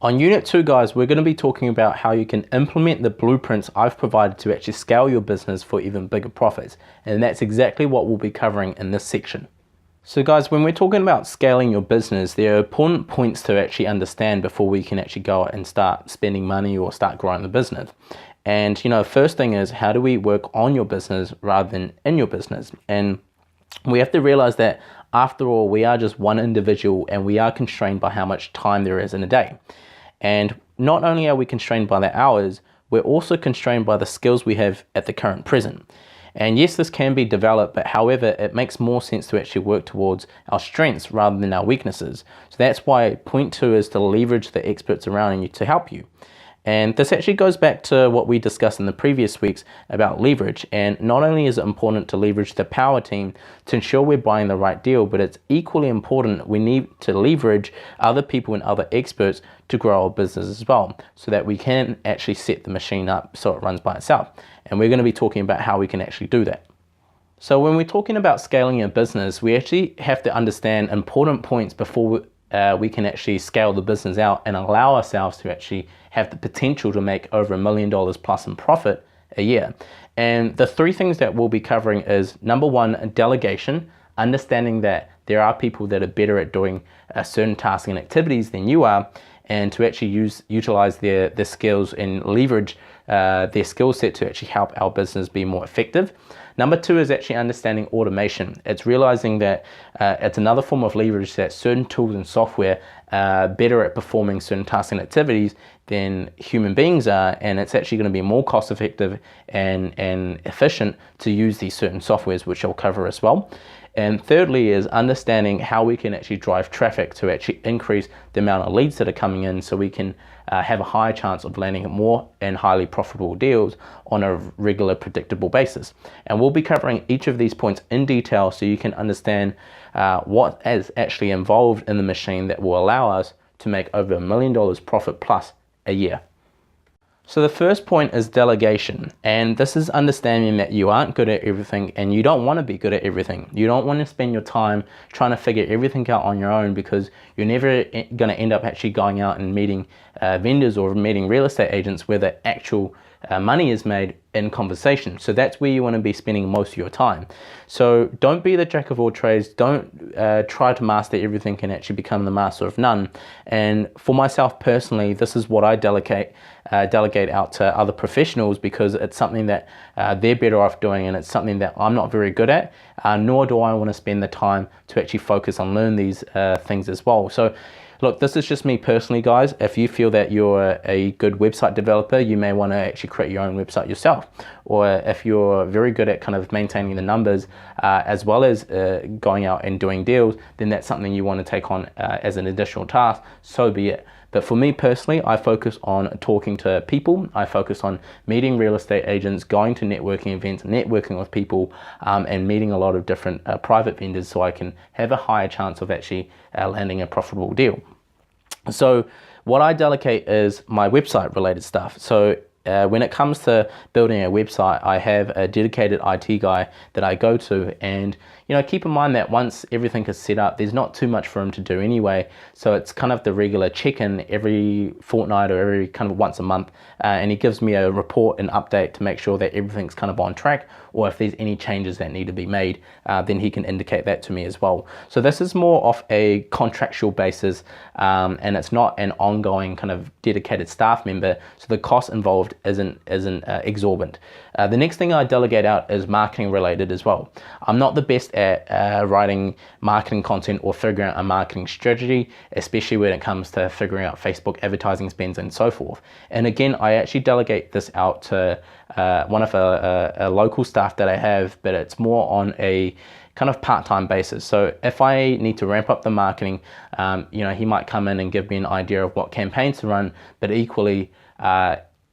On Unit 2, guys, we're going to be talking about how you can implement the blueprints I've provided to actually scale your business for even bigger profits. And that's exactly what we'll be covering in this section. So guys, when we're talking about scaling your business, there are important points to actually understand before we can actually go out and start spending money or start growing the business. And first thing is, how do we work on your business rather than in your business? And we have to realize that after all, we are just one individual and we are constrained by how much time there is in a day. And not only are we constrained by the hours, we're also constrained by the skills we have at the current present. And yes, this can be developed, but however, it makes more sense to actually work towards our strengths rather than our weaknesses. So that's why point 2 is to leverage the experts around you to help you. And this actually goes back to what we discussed in the previous weeks about leverage. And not only is it important to leverage the power team to ensure we're buying the right deal, but it's equally important we need to leverage other people and other experts to grow our business as well, so that we can actually set the machine up so it runs by itself. And we're going to be talking about how we can actually do that. So when we're talking about scaling a business, we actually have to understand important points before we can actually scale the business out and allow ourselves to actually have the potential to make over $1 million plus in profit a year. And the 3 things that we'll be covering is, number 1, delegation, understanding that there are people that are better at doing certain tasks and activities than you are, and to actually utilize their skills and leverage their skill set to actually help our business be more effective. Number 2 is actually understanding automation. It's realizing that it's another form of leverage, that certain tools and software are better at performing certain tasks and activities than human beings are, and it's actually going to be more cost effective and efficient to use these certain softwares, which I'll cover as well. And thirdly is understanding how we can actually drive traffic to actually increase the amount of leads that are coming in, so we can have a higher chance of landing more and highly profitable deals on a regular, predictable basis. And we'll be covering each of these points in detail so you can understand what is actually involved in the machine that will allow us to make over $1 million profit plus a year. So the first point is delegation, and this is understanding that you aren't good at everything and you don't want to be good at everything. You don't want to spend your time trying to figure everything out on your own, because you're never going to end up actually going out and meeting vendors or meeting real estate agents where the actual money is made in conversation. So that's where you want to be spending most of your time. So don't be the jack of all trades. Don't try to master everything and actually become the master of none. And for myself personally, this is what I delegate out to other professionals, because it's something that they're better off doing, and it's something that I'm not very good at, nor do I want to spend the time to actually focus on learn these things as well. So look, this is just me personally, guys. If you feel that you're a good website developer, you may want to actually create your own website yourself. Or if you're very good at kind of maintaining the numbers as well as going out and doing deals, then that's something you want to take on as an additional task, so be it. But for me personally, I focus on talking to people. I focus on meeting real estate agents, going to networking events, networking with people, and meeting a lot of different private vendors, so I can have a higher chance of actually landing a profitable deal. So what I delegate is my website related stuff. So when it comes to building a website, I have a dedicated IT guy that I go to, and keep in mind that once everything is set up, there's not too much for him to do anyway. So it's kind of the regular check-in every fortnight or every kind of once a month, and he gives me a report and update to make sure that everything's kind of on track, or if there's any changes that need to be made, then he can indicate that to me as well. So this is more of a contractual basis, and it's not an ongoing kind of dedicated staff member, so the cost involved isn't exorbitant. The next thing I delegate out is marketing related as well. I'm not the best at writing marketing content or figuring out a marketing strategy, especially when it comes to figuring out Facebook advertising spends and so forth. And again, I actually delegate this out to one of a local staff that I have, but it's more on a kind of part-time basis. So if I need to ramp up the marketing, he might come in and give me an idea of what campaigns to run, but equally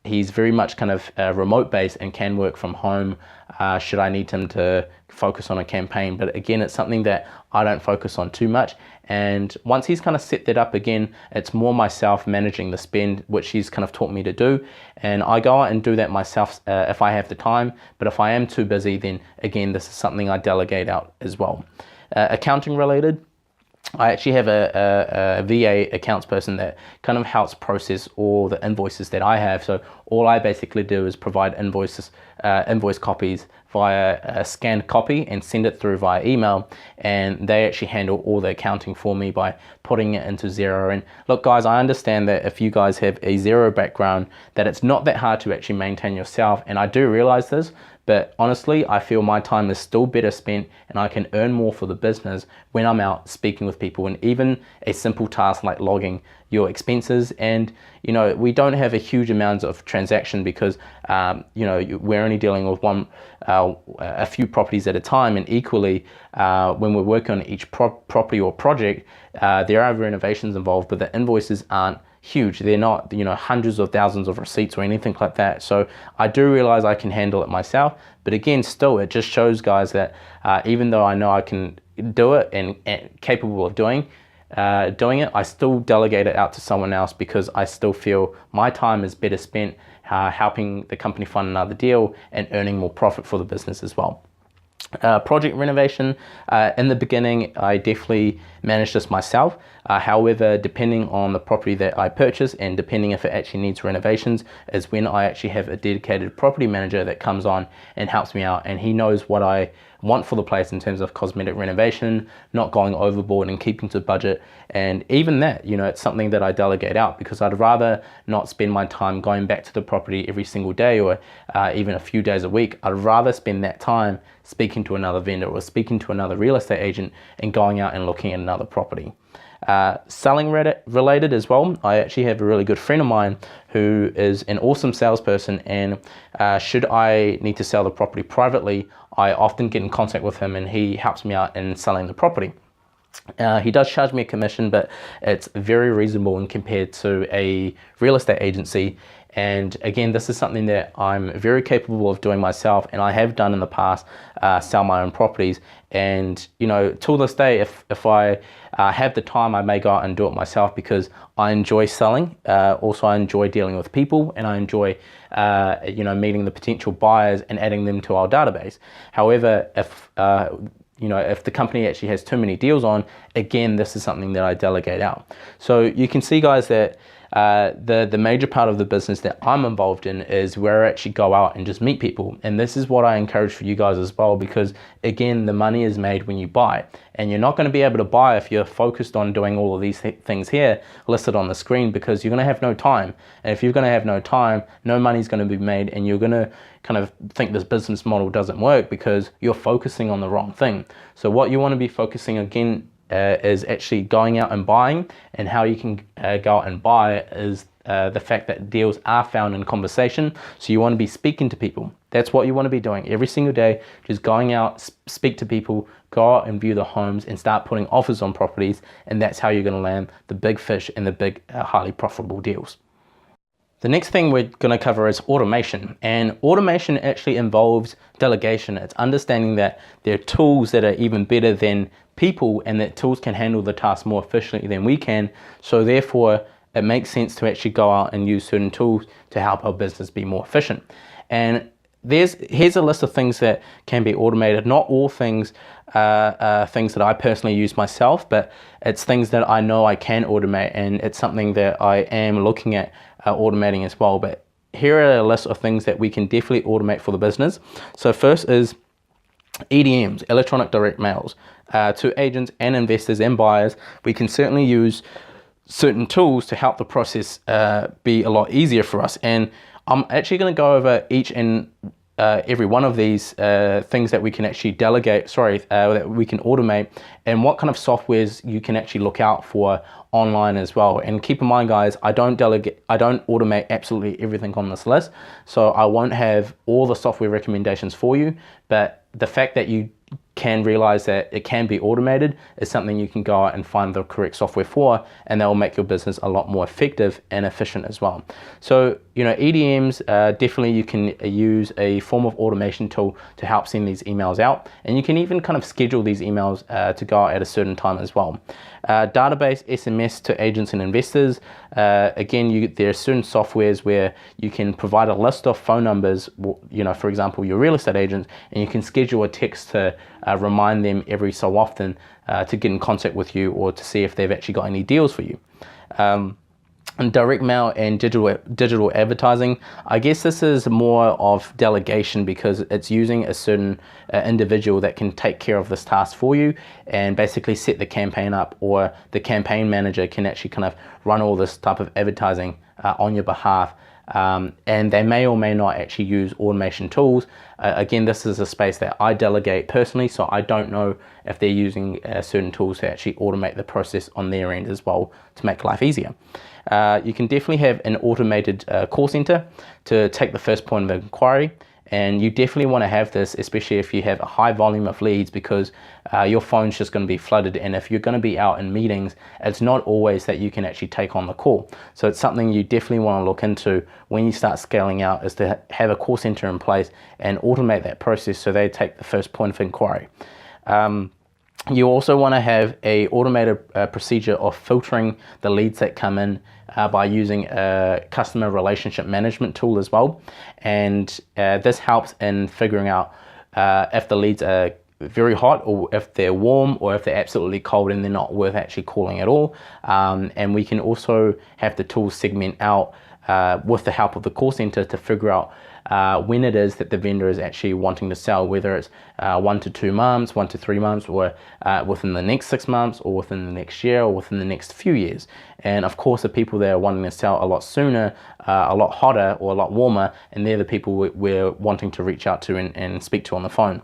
he's very much kind of remote based and can work from home should I need him to focus on a campaign. But again, it's something that I don't focus on too much. And once he's kind of set that up, again, it's more myself managing the spend, which he's kind of taught me to do. And I go out and do that myself if I have the time. But if I am too busy, then again, this is something I delegate out as well. Accounting related, I actually have a VA accounts person that kind of helps process all the invoices that I have. So all I basically do is provide invoice copies via a scanned copy and send it through via email, and they actually handle all the accounting for me by putting it into Xero. And look guys, I understand that if you guys have a Xero background, that it's not that hard to actually maintain yourself, and I do realize this, but honestly, I feel my time is still better spent and I can earn more for the business when I'm out speaking with people. And even a simple task like logging your expenses, and you know, we don't have a huge amount of transaction because you know, we're only dealing with a few properties at a time, and equally when we're working on each property or project, there are renovations involved, but the invoices aren't huge. They're not, you know, hundreds of thousands of receipts or anything like that. So I do realize I can handle it myself, but again, still, it just shows guys that even though I know I can do it and capable of doing it, I still delegate it out to someone else because I still feel my time is better spent helping the company find another deal and earning more profit for the business as well. Project renovation, in the beginning I definitely managed this myself. However, depending on the property that I purchase and depending if it actually needs renovations is when I actually have a dedicated property manager that comes on and helps me out, and he knows what I want for the place in terms of cosmetic renovation, not going overboard and keeping to budget. And even that, you know, it's something that I delegate out because I'd rather not spend my time going back to the property every single day or even a few days a week. I'd rather spend that time speaking to another vendor or speaking to another real estate agent and going out and looking at another property. Selling related as well, I actually have a really good friend of mine who is an awesome salesperson, and should I need to sell the property privately, I often get in contact with him and he helps me out in selling the property. He does charge me a commission, but it's very reasonable in compared to a real estate agency. And again, this is something that I'm very capable of doing myself, and I have done in the past, sell my own properties. And you know, till this day, if I have the time, I may go out and do it myself because I enjoy selling. Also, I enjoy dealing with people, and I enjoy you know, meeting the potential buyers and adding them to our database. However, if you know, if the company actually has too many deals on, again, this is something that I delegate out. So you can see guys that the major part of the business that I'm involved in is where I actually go out and just meet people. And this is what I encourage for you guys as well, because again, the money is made when you buy, and you're not going to be able to buy if you're focused on doing all of these things here listed on the screen, because you're going to have no time. And if you're going to have no time, no money's going to be made, and you're going to kind of think this business model doesn't work because you're focusing on the wrong thing. So what you want to be focusing again is actually going out and buying, and how you can go out and buy is the fact that deals are found in conversation. So you want to be speaking to people. That's what you want to be doing every single day, just going out, speak to people, go out and view the homes and start putting offers on properties, and that's how you're going to land the big fish and the big highly profitable deals. The next thing we're going to cover is automation, and automation actually involves delegation. It's understanding that there are tools that are even better than people, and that tools can handle the task more efficiently than we can. So therefore, it makes sense to actually go out and use certain tools to help our business be more efficient. And here's a list of things that can be automated. Not all things things that I personally use myself, but it's things that I know I can automate, and it's something that I am looking at automating as well. But here are a list of things that we can definitely automate for the business. So first is EDMs, electronic direct mails, to agents and investors and buyers. We can certainly use certain tools to help the process be a lot easier for us. And I'm actually going to go over each and every one of these things that we can actually delegate, that we can automate, and what kind of softwares you can actually look out for online as well. And keep in mind guys, I don't automate absolutely everything on this list, so I won't have all the software recommendations for you, but the fact that you can realize that it can be automated is something you can go out and find the correct software for, and that will make your business a lot more effective and efficient as well. So you know, EDMs, definitely you can use a form of automation tool to help send these emails out, and you can even kind of schedule these emails to go out at a certain time as well. Database SMS to agents and investors. Again, there are certain softwares where you can provide a list of phone numbers, you know, for example, your real estate agents, and you can schedule a text to remind them every so often to get in contact with you or to see if they've actually got any deals for you. And direct mail and digital advertising, I guess this is more of delegation because it's using a certain individual that can take care of this task for you and basically set the campaign up, or the campaign manager can actually kind of run all this type of advertising on your behalf. And they may or may not actually use automation tools. Again, this is a space that I delegate personally, so I don't know if they're using certain tools to actually automate the process on their end as well to make life easier. You can definitely have an automated call center to take the first point of inquiry, and you definitely want to have this, especially if you have a high volume of leads, because your phone's just going to be flooded, and if you're going to be out in meetings, it's not always that you can actually take on the call. So it's something you definitely want to look into when you start scaling out, is to have a call center in place and automate that process so they take the first point of inquiry. You also want to have a automated procedure of filtering the leads that come in by using a customer relationship management tool as well. And this helps in figuring out if the leads are very hot, or if they're warm, or if they're absolutely cold and they're not worth actually calling at all. And we can also have the tool segment out with the help of the call center to figure out when it is that the vendor is actually wanting to sell, whether it's 1 to 2 months, 1 to 3 months, or within the next 6 months, or within the next year, or within the next few years. And of course, the people that are wanting to sell a lot sooner, a lot hotter, or a lot warmer, and they're the people we're wanting to reach out to and speak to on the phone.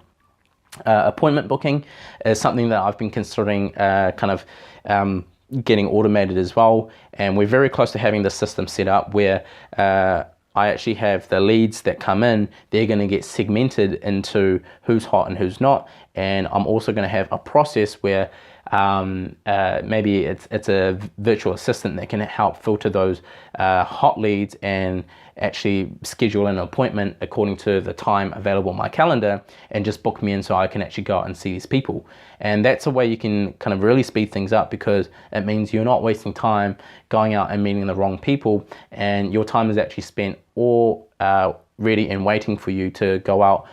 Appointment booking is something that I've been considering getting automated as well, and we're very close to having the system set up where I actually have the leads that come in, they're going to get segmented into who's hot and who's not, and I'm also going to have a process where maybe it's a virtual assistant that can help filter those hot leads and actually schedule an appointment according to the time available on my calendar and just book me in so I can actually go out and see these people. And that's a way you can kind of really speed things up, because it means you're not wasting time going out and meeting the wrong people, and your time is actually spent all ready and waiting for you to go out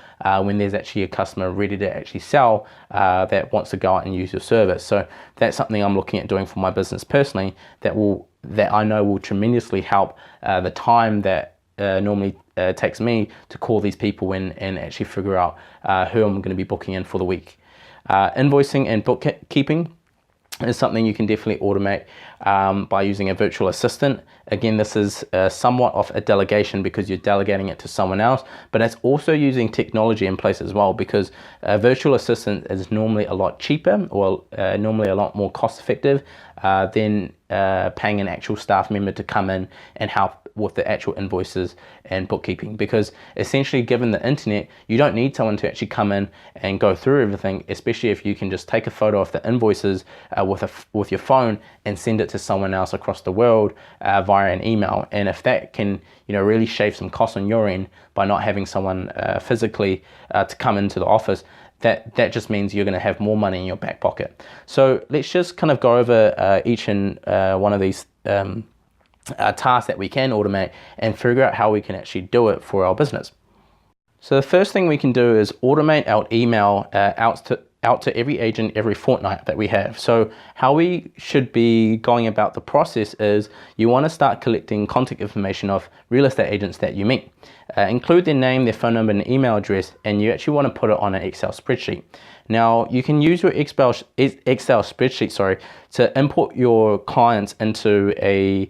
when there's actually a customer ready to actually sell that wants to go out and use your service. So that's something I'm looking at doing for my business personally that I know will tremendously help the time that normally takes me to call these people in and actually figure out who I'm going to be booking in for the week. Invoicing and bookkeeping is something you can definitely automate by using a virtual assistant. Again, this is somewhat of a delegation because you're delegating it to someone else, but it's also using technology in place as well, because a virtual assistant is normally a lot cheaper, or normally a lot more cost effective than paying an actual staff member to come in and help with the actual invoices and bookkeeping, because essentially, given the internet, you don't need someone to actually come in and go through everything, especially if you can just take a photo of the invoices with your phone and send it to someone else across the world via an email. And if that can really shave some costs on your end by not having someone physically to come into the office, that just means you're going to have more money in your back pocket. So let's just kind of go over each and one of these tasks that we can automate and figure out how we can actually do it for our business. So the first thing we can do is automate our email out to every agent every fortnight that we have. So how we should be going about the process is you want to start collecting contact information of real estate agents that you meet. Include their name, their phone number, and email address, and you actually want to put it on an Excel spreadsheet. Now, you can use your Excel spreadsheet, to import your clients into a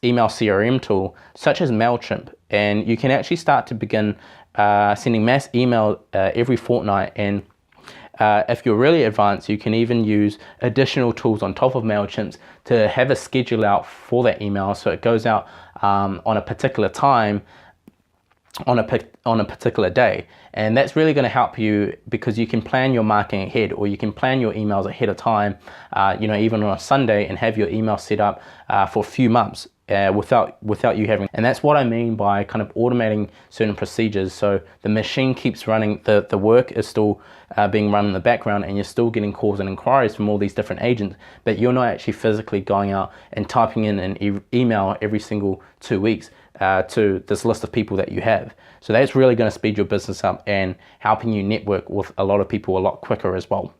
email CRM tool such as MailChimp, and you can actually start to begin sending mass email every fortnight. And if you're really advanced, you can even use additional tools on top of MailChimp to have a schedule out for that email, so it goes out on a particular time on a particular day. And that's really going to help you, because you can plan your marketing ahead, or you can plan your emails ahead of time, even on a Sunday, and have your email set up for a few months without you having. And that's what I mean by kind of automating certain procedures, so the machine keeps running, the work is still being run in the background, and you're still getting calls and inquiries from all these different agents, but you're not actually physically going out and typing in an email every single 2 weeks. to this list of people that you have. So that's really going to speed your business up and helping you network with a lot of people a lot quicker as well.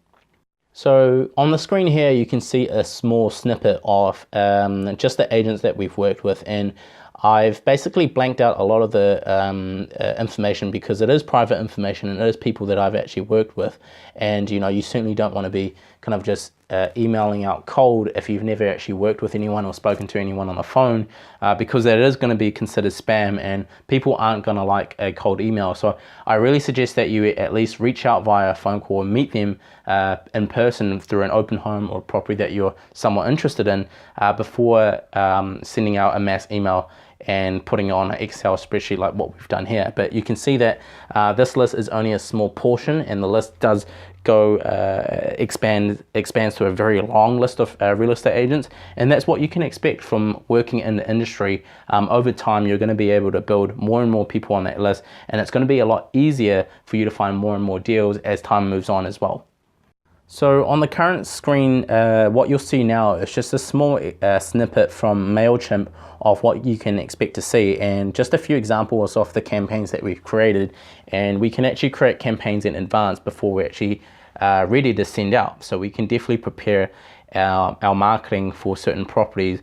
So on the screen here, you can see a small snippet of just the agents that we've worked with, and I've basically blanked out a lot of the information because it is private information and it is people that I've actually worked with. And you know, you certainly don't want to be kind of just emailing out cold if you've never actually worked with anyone or spoken to anyone on the phone, because that is going to be considered spam and people aren't going to like a cold email. So I really suggest that you at least reach out via a phone call and meet them in person through an open home or property that you're somewhat interested in before sending out a mass email and putting it on an Excel spreadsheet like what we've done here. But you can see that this list is only a small portion, and the list does go expands to a very long list of real estate agents, and that's what you can expect from working in the industry. Over time, you're going to be able to build more and more people on that list, and it's going to be a lot easier for you to find more and more deals as time moves on as well. So on the current screen, what you'll see now is just a small snippet from MailChimp of what you can expect to see, and just a few examples of the campaigns that we've created. And we can actually create campaigns in advance before we're actually ready to send out. So we can definitely prepare our marketing for certain properties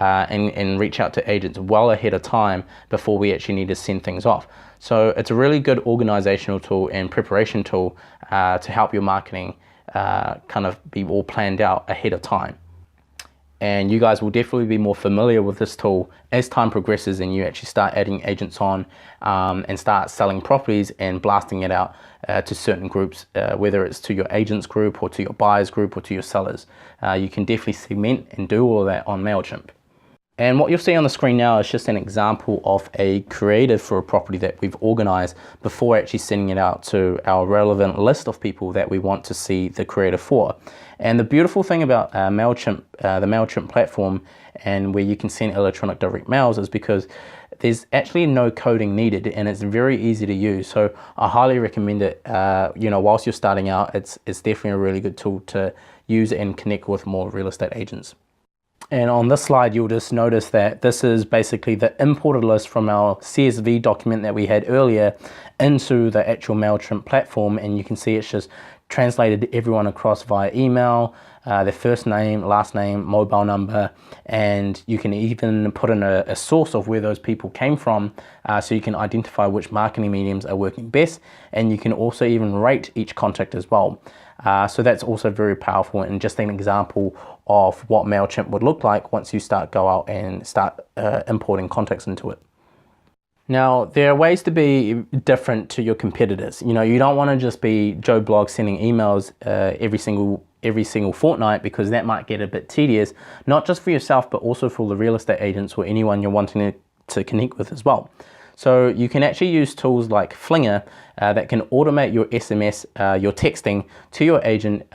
and reach out to agents well ahead of time before we actually need to send things off. So it's a really good organizational tool and preparation tool to help your marketing kind of be all planned out ahead of time. And you guys will definitely be more familiar with this tool as time progresses and you actually start adding agents on and start selling properties and blasting it out to certain groups, whether it's to your agents group or to your buyers group or to your sellers. You can definitely segment and do all of that on MailChimp. And what you'll see on the screen now is just an example of a creative for a property that we've organized before actually sending it out to our relevant list of people that we want to see the creative for. And the beautiful thing about MailChimp, the MailChimp platform, and where you can send electronic direct mails, is because there's actually no coding needed and it's very easy to use. So I highly recommend it. You know, whilst you're starting out, it's definitely a really good tool to use and connect with more real estate agents. And on this slide, you'll just notice that this is basically the imported list from our CSV document that we had earlier into the actual MailChimp platform. And you can see it's just translated everyone across via email, their first name, last name, mobile number, and you can even put in a source of where those people came from, so you can identify which marketing mediums are working best, and you can also even rate each contact as well. So that's also very powerful and just an example of what MailChimp would look like once you go out and start importing contacts into it. Now, there are ways to be different to your competitors. You know, you don't want to just be Joe Blogg sending emails every single fortnight, because that might get a bit tedious, not just for yourself, but also for the real estate agents or anyone you're wanting to connect with as well. So you can actually use tools like Flinger that can automate your SMS, your texting to your agent,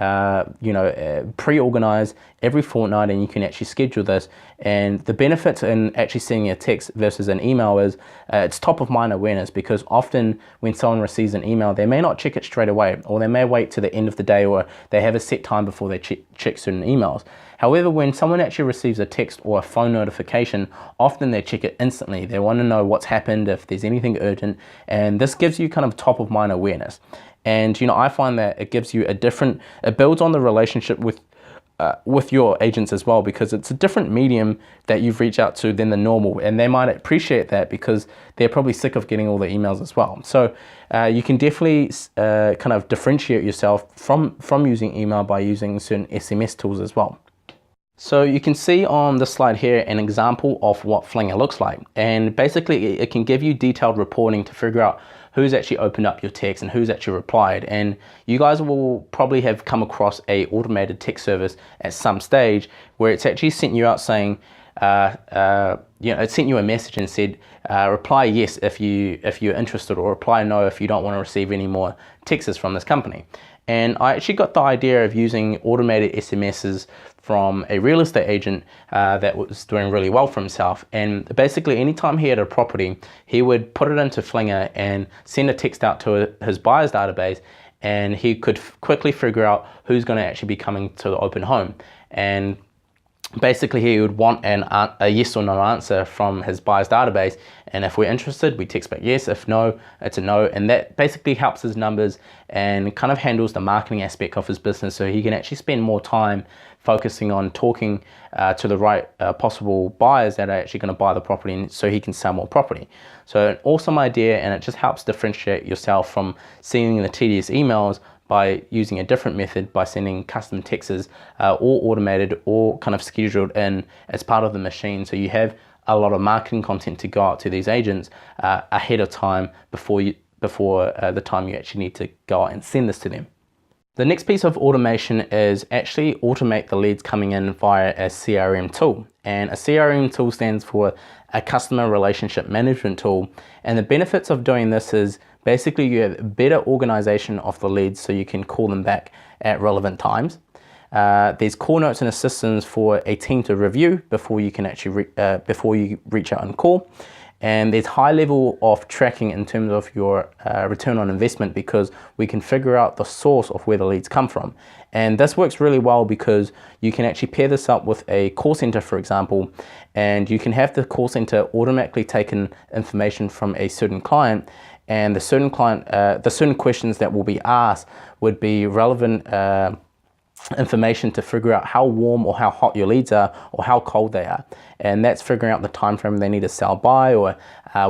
pre-organize every fortnight, and you can actually schedule this. And the benefits in actually sending a text versus an email is it's top of mind awareness, because often when someone receives an email, they may not check it straight away, or they may wait to the end of the day, or they have a set time before they check certain emails. However, when someone actually receives a text or a phone notification, often they check it instantly. They want to know what's happened, if there's anything urgent, and this gives you kind of top of mind awareness. And you know, I find that it gives you it builds on the relationship with your agents as well, because it's a different medium that you've reached out to than the normal, and they might appreciate that because they're probably sick of getting all the emails as well. So you can definitely kind of differentiate yourself from using email by using certain SMS tools as well. So you can see on the slide here an example of what Flinger looks like, and basically it can give you detailed reporting to figure out who's actually opened up your text and who's actually replied. And you guys will probably have come across a automated text service at some stage where it's actually sent you out saying, it sent you a message and said, reply yes if you're interested, or reply no if you don't want to receive any more texts from this company. And I actually got the idea of using automated SMSs from a real estate agent that was doing really well for himself. And basically anytime he had a property, he would put it into Flinger and send a text out to his buyers database, and he could quickly figure out who's going to actually be coming to the open home. And basically he would want a yes or no answer from his buyers database, and if we're interested we text back yes, if no it's a no, and that basically helps his numbers and kind of handles the marketing aspect of his business, so he can actually spend more time focusing on talking to the right possible buyers that are actually going to buy the property, and so he can sell more property. So an awesome idea, and it just helps differentiate yourself from sending the tedious emails by using a different method, by sending custom texts or automated or kind of scheduled in as part of the machine, so you have a lot of marketing content to go out to these agents ahead of time before the time you actually need to go out and send this to them. The next piece of automation is actually automate the leads coming in via a CRM tool. And a CRM tool stands for a customer relationship management tool. And the benefits of doing this is basically you have better organization of the leads, so you can call them back at relevant times. There's call notes and assistance for a team to review before you can actually before you reach out and call. And there's high level of tracking in terms of your return on investment, because we can figure out the source of where the leads come from. And this works really well because you can actually pair this up with a call center, for example, and you can have the call center automatically take in information from a certain client, and the certain client, the certain questions that will be asked would be relevant information to figure out how warm or how hot your leads are or how cold they are, and that's figuring out the time frame they need to sell by, or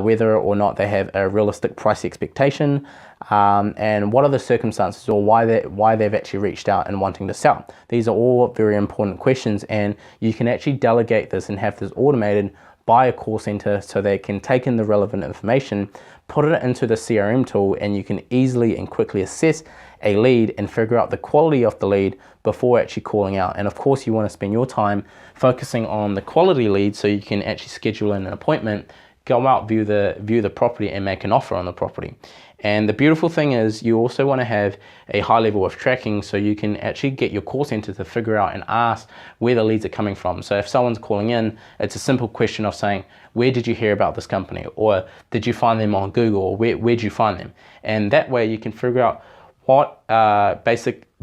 whether or not they have a realistic price expectation, and what are the circumstances or why they've actually reached out and wanting to sell. These are all very important questions, and you can actually delegate this and have this automated by a call center, so they can take in the relevant information, put it into the CRM tool, and you can easily and quickly assess a lead and figure out the quality of the lead before actually calling out. And of course you want to spend your time focusing on the quality lead, so you can actually schedule in an appointment, go out, view the property and make an offer on the property. And the beautiful thing is you also want to have a high level of tracking, so you can actually get your call center to figure out and ask where the leads are coming from. So if someone's calling in, it's a simple question of saying, where did you hear about this company? Or did you find them on Google? Or where'd you find them? And that way you can figure out what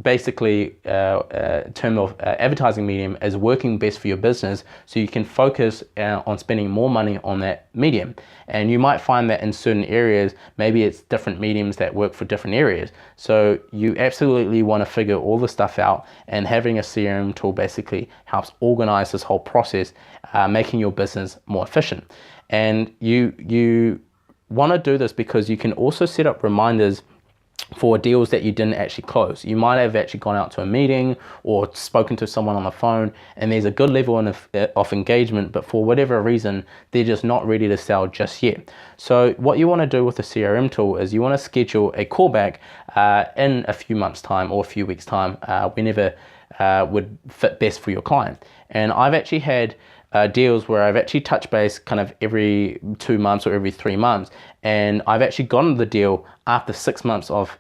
basically term of advertising medium is working best for your business, so you can focus on spending more money on that medium. And you might find that in certain areas, maybe it's different mediums that work for different areas. So you absolutely want to figure all the stuff out, and having a CRM tool basically helps organize this whole process, making your business more efficient. And you want to do this because you can also set up reminders for deals that you didn't actually close. You might have actually gone out to a meeting or spoken to someone on the phone, and there's a good level of engagement, but for whatever reason they're just not ready to sell just yet. So what you want to do with the CRM tool is you want to schedule a callback in a few months time or a few weeks time, whenever would fit best for your client. And I've actually had deals where I've actually touched base kind of every 2 months or every 3 months, and I've actually gotten the deal after 6 months of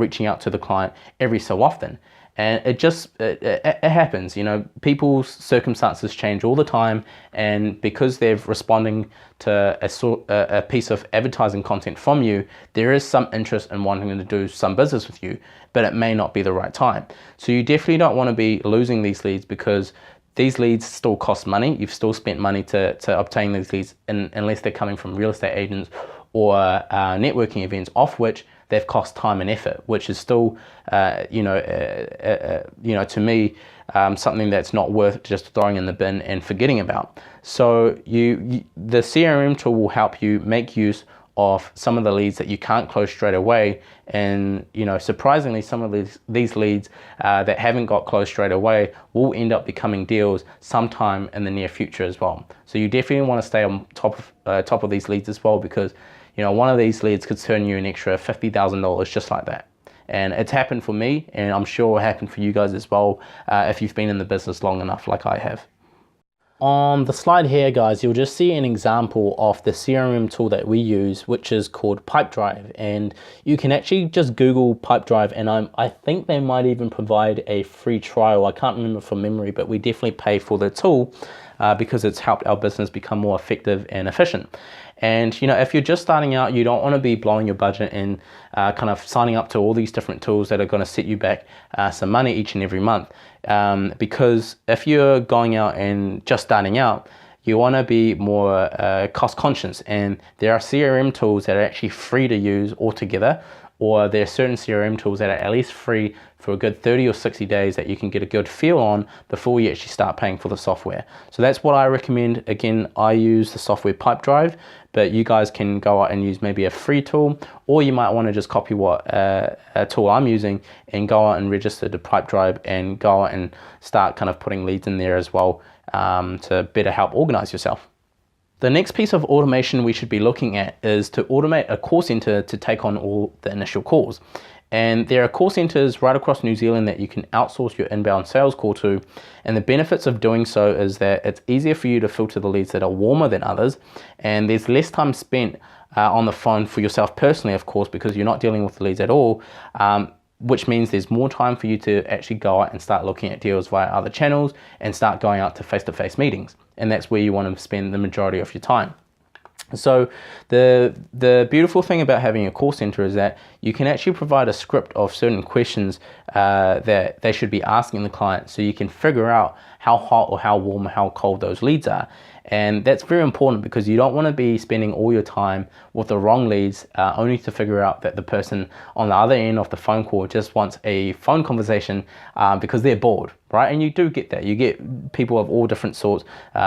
reaching out to the client every so often. And it happens, you know, people's circumstances change all the time, and because they're responding to a piece of advertising content from you, there is some interest in wanting to do some business with you, but it may not be the right time. So you definitely don't want to be losing these leads, because these leads still cost money. You've still spent money to obtain these leads, unless they're coming from real estate agents or networking events, off which they've cost time and effort, which is still, to me, something that's not worth just throwing in the bin and forgetting about. So the CRM tool will help you make use of some of the leads that you can't close straight away, and surprisingly, some of these leads that haven't got closed straight away will end up becoming deals sometime in the near future as well. So you definitely want to stay on top of these leads as well, because one of these leads could turn you an extra $50,000 just like that. And it's happened for me, and I'm sure it will happen for you guys as well if you've been in the business long enough like I have. On the slide here, guys, you'll just see an example of the CRM tool that we use, which is called Pipedrive. And you can actually just Google Pipedrive, and I think they might even provide a free trial. I can't remember from memory, but we definitely pay for the tool. because it's helped our business become more effective and efficient. And if you're just starting out, you don't want to be blowing your budget and kind of signing up to all these different tools that are going to set you back some money each and every month. Because if you're going out and just starting out, you want to be more cost conscious, and there are CRM tools that are actually free to use altogether, or there are certain CRM tools that are at least free for a good 30 or 60 days that you can get a good feel on before you actually start paying for the software. So that's what I recommend. Again, I use the software Pipedrive, but you guys can go out and use maybe a free tool, or you might want to just copy what a tool I'm using and go out and register to Pipedrive and go out and start kind of putting leads in there as well, to better help organize yourself. The next piece of automation we should be looking at is to automate a call center to take on all the initial calls. And there are call centers right across New Zealand that you can outsource your inbound sales call to. And the benefits of doing so is that it's easier for you to filter the leads that are warmer than others. And there's less time spent on the phone for yourself personally, of course, because you're not dealing with the leads at all. Which means there's more time for you to actually go out and start looking at deals via other channels and start going out to face-to-face meetings. And that's where you want to spend the majority of your time. So the beautiful thing about having a call center is that you can actually provide a script of certain questions that they should be asking the client, so you can figure out how hot or how warm or how cold those leads are. And that's very important, because you don't want to be spending all your time with the wrong leads only to figure out that the person on the other end of the phone call just wants a phone conversation because they're bored, right? And you do get that. You get people of all different sorts,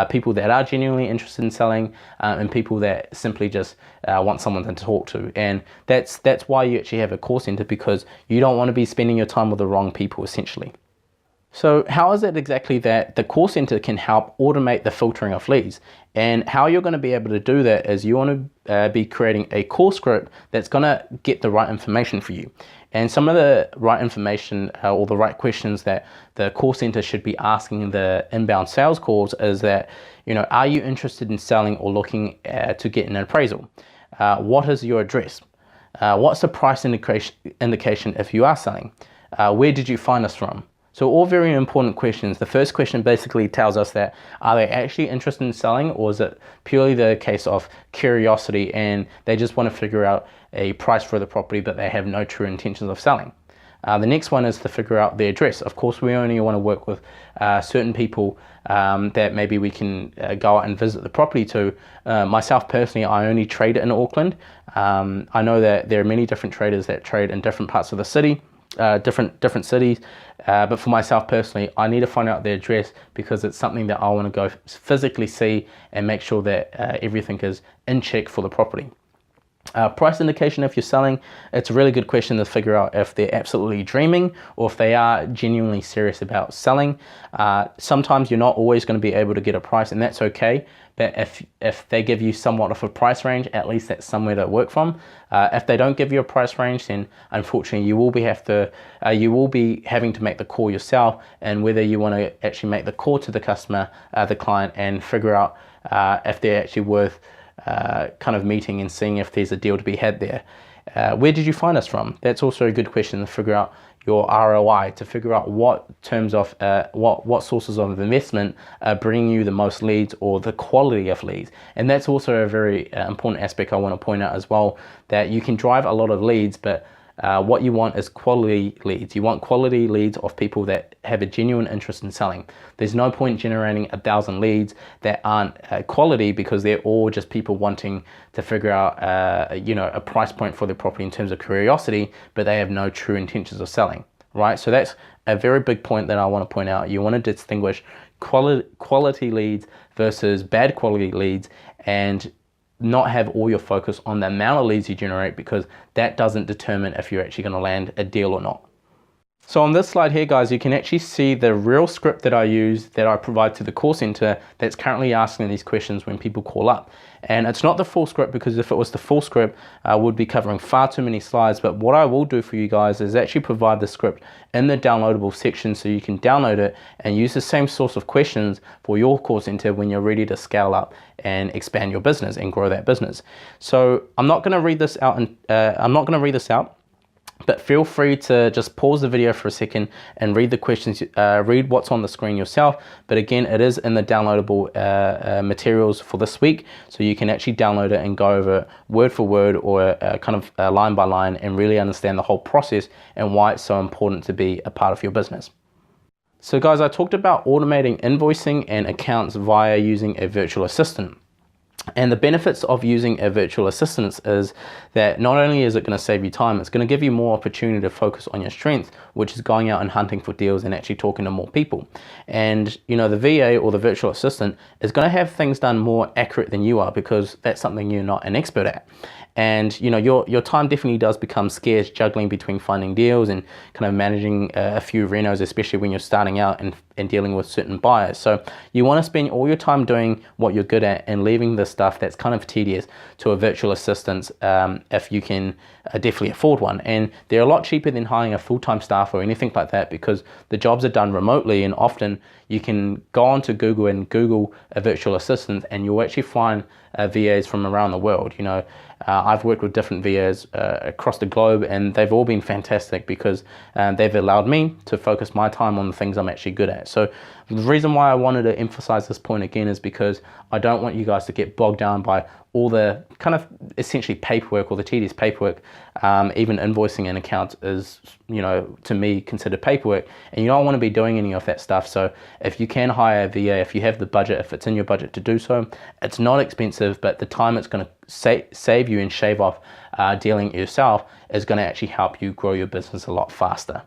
people that are genuinely interested in selling, and people that simply just want someone to talk to. And that's why you actually have a call center, because you don't want to be spending your time with the wrong people, essentially. So how is it exactly that the call center can help automate the filtering of leads? And how you're going to be able to do that is you want to be creating a call script that's going to get the right information for you. And some of the right information or the right questions that the call center should be asking the inbound sales calls is that, are you interested in selling or looking to get an appraisal? What is your address? What's the price indication if you are selling? Where did you find us from? So all very important questions. The first question basically tells us that, are they actually interested in selling, or is it purely the case of curiosity and they just want to figure out a price for the property but they have no true intentions of selling? The next one is to figure out the address. Of course, we only want to work with certain people that maybe we can go out and visit the property to. Myself personally, I only trade in Auckland. I know that there are many different traders that trade in different parts of the city. Different cities, but for myself personally, I need to find out the address, because it's something that I want to go physically see and make sure that everything is in check for the property. Price indication if you're selling, it's a really good question to figure out if they're absolutely dreaming or if they are genuinely serious about selling. Sometimes you're not always going to be able to get a price, and that's okay. But if they give you somewhat of a price range, at least that's somewhere to work from. If they don't give you a price range, then unfortunately you will be having to make the call yourself, and whether you want to actually make the call to the customer, the client, and figure out if they're actually worth kind of meeting and seeing if there's a deal to be had there. Where did you find us from? That's also a good question to figure out your ROI, to figure out what terms of what sources of investment are bringing you the most leads, or the quality of leads. And that's also a very important aspect I want to point out as well, that you can drive a lot of leads, but what you want is quality leads. You want quality leads of people that have a genuine interest in selling. There's no point generating 1,000 leads that aren't quality, because they're all just people wanting to figure out a price point for their property in terms of curiosity, but they have no true intentions of selling, right? So that's a very big point that I want to point out. You want to distinguish quality leads versus bad quality leads, and not have all your focus on the amount of leads you generate, because that doesn't determine if you're actually going to land a deal or not. So on this slide here, guys, you can actually see the real script that I use, that I provide to the call center, that's currently asking these questions when people call up. And it's not the full script, because if it was the full script, I would be covering far too many slides. But what I will do for you guys is actually provide the script in the downloadable section, so you can download it and use the same source of questions for your call center when you're ready to scale up and expand your business and grow that business. So I'm not going to read this out, But feel free to just pause the video for a second and read the questions, read what's on the screen yourself. But again, it is in the downloadable materials for this week, so you can actually download it and go over it word for word or kind of line by line and really understand the whole process and why it's so important to be a part of your business. So guys, I talked about automating invoicing and accounts via using a virtual assistant. And the benefits of using a virtual assistant is that not only is it going to save you time, it's going to give you more opportunity to focus on your strength, which is going out and hunting for deals and actually talking to more people. And you know, the VA or the virtual assistant is going to have things done more accurate than you are, because that's something you're not an expert at. And you know, your time definitely does become scarce juggling between finding deals and kind of managing a few renos, especially when you're starting out and dealing with certain buyers. So you want to spend all your time doing what you're good at and leaving the stuff that's kind of tedious to a virtual assistant, if you can definitely afford one. And they're a lot cheaper than hiring a full-time staff or anything like that, because the jobs are done remotely, and often you can go onto Google and Google a virtual assistant and you'll actually find VAs from around the world. You know, I've worked with different VAs across the globe, and they've all been fantastic because they've allowed me to focus my time on the things I'm actually good at. So the reason why I wanted to emphasize this point again is because I don't want you guys to get bogged down by all the kind of essentially paperwork or the tedious paperwork. Even invoicing an account is, you know, to me considered paperwork, and you don't want to be doing any of that stuff. So if you can hire a VA, if you have the budget, if it's in your budget to do so, it's not expensive, but the time it's going to save you and shave off dealing it yourself is going to actually help you grow your business a lot faster.